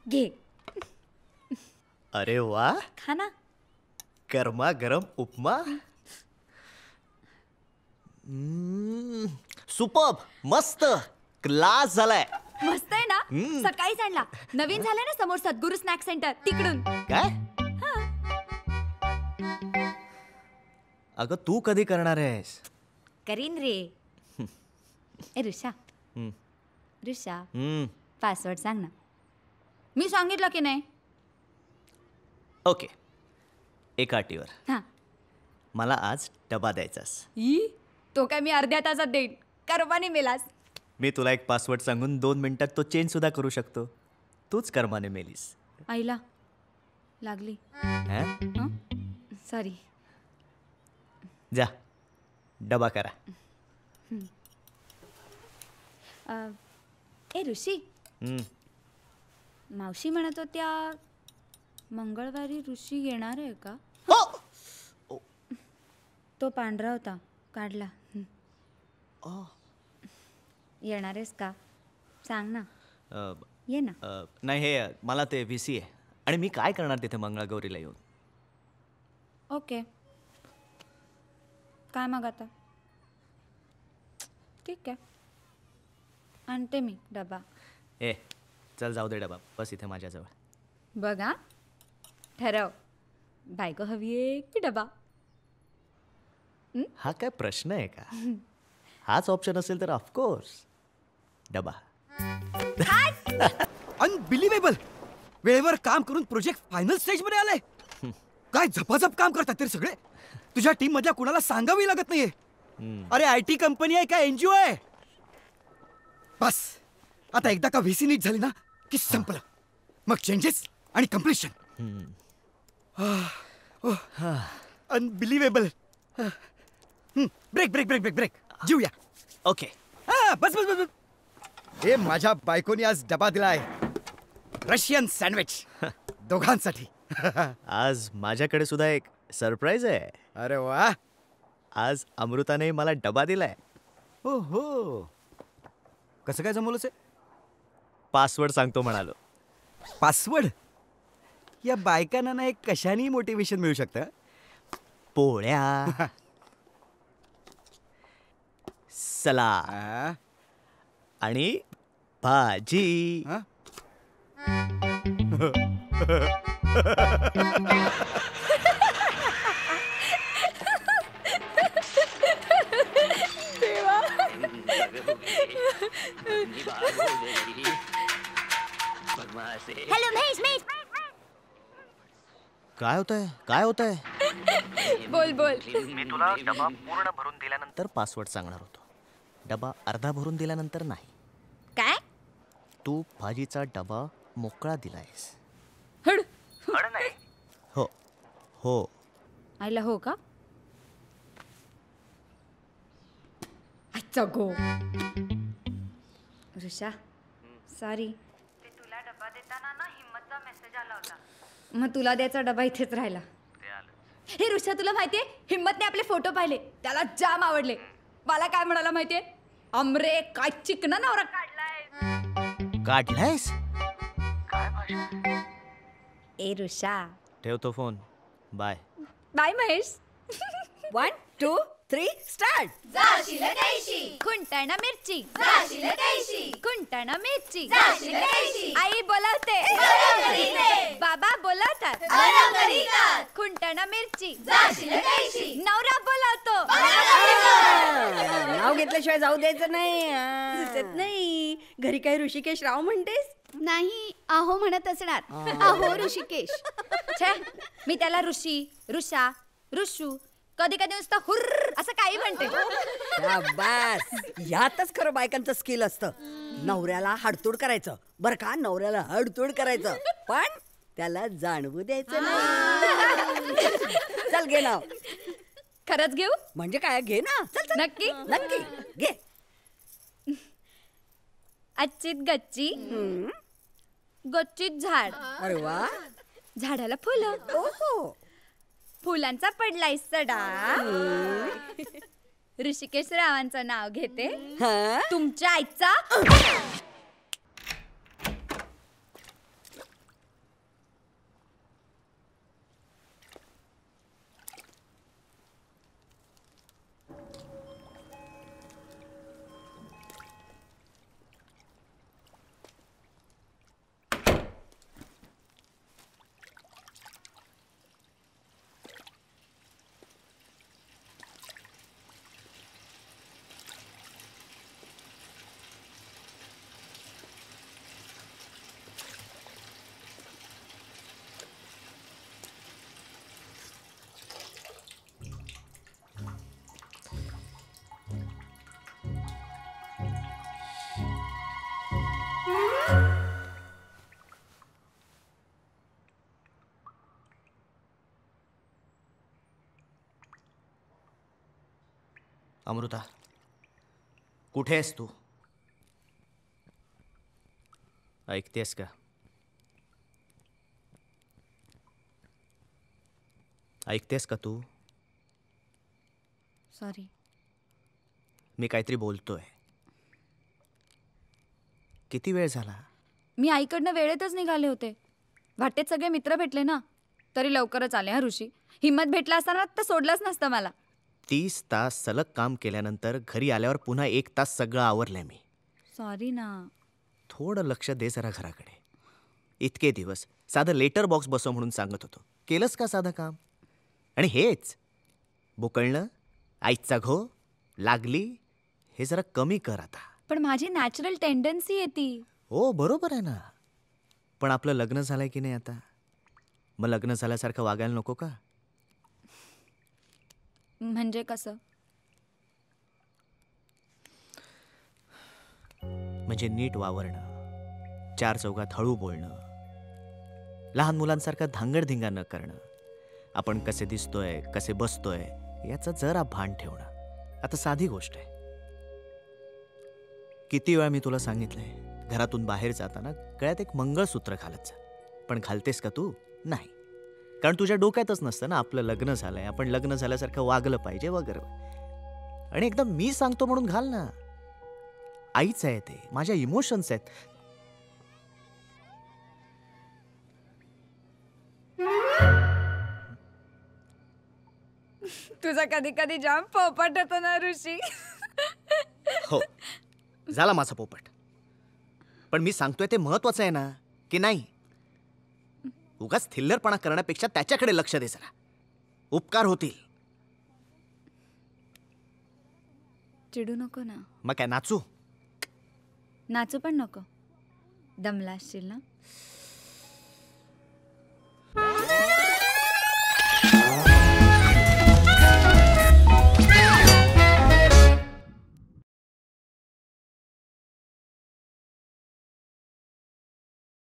घे. अरे वा, खा ना. गरमा गरम उपमा. सुपर्ब, मस्त, क्लास झालाय. मस्त आहे ना. सकाळीच आणला. नवीन झालंय ना समोर सद्गुरू स्नॅक सेंटर तिकडून. काय? अगं तू कधी करणार आहेस? करीन रे. ए ऋषा, ऋषा, पासवर्ड सांग ना. मी सांगितलं की नाही? ओके, एका अटीवर. हा. मला आज डबा द्यायचास. तो काय मी अर्ध्या तासात देईन. कर्माने मेलास. मी तुला एक पासवर्ड सांगून 2 मिनिटात तो चेंज सुद्धा करू शकतो. तूच कर्माने मेलीस. आईला लागली. सॉरी. जा डबा करा. ए ऋषी, मावशी म्हणत होत्या मंगळवारी ऋषी येणार आहे का? तो पांढरा होता, काढला. येणार आहेस का? सांग ना. ये ना. नाही, हे मला ते VC आहे आणि मी काय करणार तिथे मंगळगौरीला येऊन. ओके, काय मग आता? ठीक आहे, आणते मी डबा. ए चल जाऊ दे डबा, बस इथे माझ्याजवळ. बघा, ठरव, बायको हवी आहे की डबा? हा काय प्रश्न आहे का? हाच ऑप्शन असेल तर ऑफकोर्स डबा. अनबिलिव्हेबल. वेळेवर काम करून प्रोजेक्ट फायनल स्टेज मध्ये आलाय. काय झपाझप काम करतात ते सगळे. तुझ्या टीम मधल्या कुणाला सांगावी लागत नाहीये. अरे IT कंपनी आहे का NGO आहे? बस आता एकदा का VC नीट झाली ना की संपलं. मग चेंजेस आणि completion. Unbelievable. Break break break break break. जीवया. ओके. बस बस बस. हे माझ्या बायकोनी आज डबा दिलाय. रशियन सँडविच दोघांसाठी. आज माझ्याकडे सुद्धा एक सरप्राईज आहे. अरे वा. आज अमृताने मला डबा दिलाय. हो हो. कसं काय जमवलंच आहे? पासवर्ड सांगतो म्हणालो. पासवर्ड? या बायकांना ना एक कशाने मोटिवेशन मिळू शकतं. पोळ्या, सलाड आणि भाजी. हॅलो महेश. महेश, काय होतंय? काय होतंय? बोल बोल. मी तुला डबा पूर्ण भरून दिल्यानंतर पासवर्ड सांगणार होतो. डबा अर्धा भरून दिल्यानंतर नाही. काय? तू भाजीचा डबा मोकळा दिलायस. हड. नाही. हो हो. आईला हो का? अच्छा गो. ऋषा, सॉरी. ते तुला डबा देताना ना हिम्मतचा मेसेज आला होता. मग तुला द्यायचा डबा इथेच राहिला. हे ऋषा, तुला माहितीये हिम्मतने आपले फोटो पाहिले, त्याला जाम आवडले. मला काय म्हणाला माहितीये? अमरे काय चिकना नवरा काढलाय. काढलायस? ए ऋषा. ठेवतो phone. Bye. Bye Mahesh. 1 2 3 start. जाशील कैशी खुंटाणा मिरची. जाशील कैशी खुंटाणा मिरची. जाशील कैशी आई बोलवते. बाबा बोलवतात. खुंटाणा मिरची. जाशील कैशी नवरा बोलवतो. नाव घेतल्याशिवाय जाऊ द्यायचं नाही. दिसत नाही. घरी काय ऋषिकेश राव म्हणतेस? नाही, आहो म्हणत असणार. आहो ऋषिकेश. छे, मी त्याला ऋषी, ऋषा, ऋषू, कधी कधी नुसतं हुर्र असं काही म्हणते. बस यातच खरं बायकांचं स्किल असतं. नवऱ्याला हाडतोड करायचं बरं का. नवऱ्याला हाडतोड करायचं पण त्याला जाणवू द्यायचं नाही. चल घे नाव. खरंच घेऊ? म्हणजे काय? घे ना. चल नक्की नक्की घे. अच्छीत गच्ची गच्चीत झाड. अरे वा. झाडाला फुलं. ओहो. फुलांचा पडलाय सडा. ऋषिकेश रावांचं नाव घेते. हा? तुमच्या आईचा. अमृता, कुठे आहेस तू? ऐकतेस का? ऐकतेस का तू? सॉरी. मी काहीतरी बोलतोय. किती वेळ झाला? मी आईकडनं वेळेतच निघाले होते. वाटेत सगळे मित्र भेटले ना, तरी लवकरच आले. हा ऋषी, हिम्मत भेटला असताना तर सोडलंच नसतं मला. 30 तास सलग काम केल्यानंतर घरी आल्यावर पुन्हा 1 तास सगळं आवरलंय मी. सॉरी ना. थोडं लक्ष दे जरा घराकडे. इतके दिवस साधं लेटर बॉक्स बसव म्हणून सांगत होतो. केलंस का साधं काम? आणि हेच बोकळणं, आईचा घो, लागली, हे जरा कमी कर आता. पण माझी नॅचरल टेंडन्सी आहे ती. हो बरोबर आहे ना, पण आपलं लग्न झालंय की नाही आता? मग लग्न झाल्यासारखं वागायला नको का? म्हणजे कसं? म्हणजे नीट वावरणं, 4 चौघात हळू बोलणं, लहान मुलांसारखं धांगडधिंगा न करणं, आपण कसे दिसतोय, कसे बसतोय याचं जरा भान ठेवणं. आता साधी गोष्ट आहे. किती वेळा मी तुला सांगितलंय, घरातून बाहेर जाताना गळ्यात एक मंगळसूत्र घालत जा. पण घालतेस का तू? नाही. कारण तुझ्या डोक्यातच नसतं ना आपलं लग्न झालंय, आपण लग्न झाल्यासारखं वागलं पाहिजे वगैरे. आणि एकदम मी सांगतो म्हणून घाल ना. आईच आहे ते, माझ्या इमोशन्स आहेत. तुझा कधी कधी जाम पोपट होतो ना ऋषी. हो, झाला माझा पोपट. पण मी सांगतोय ते महत्वाचं आहे ना, की नाही? उगाच थिल्लरपणा करण्यापेक्षा त्याच्याकडे लक्ष दे जरा. उपकार होतील. चिडू नको ना. मग काय नाचू? नाचू पण नको. दमला असशील ना.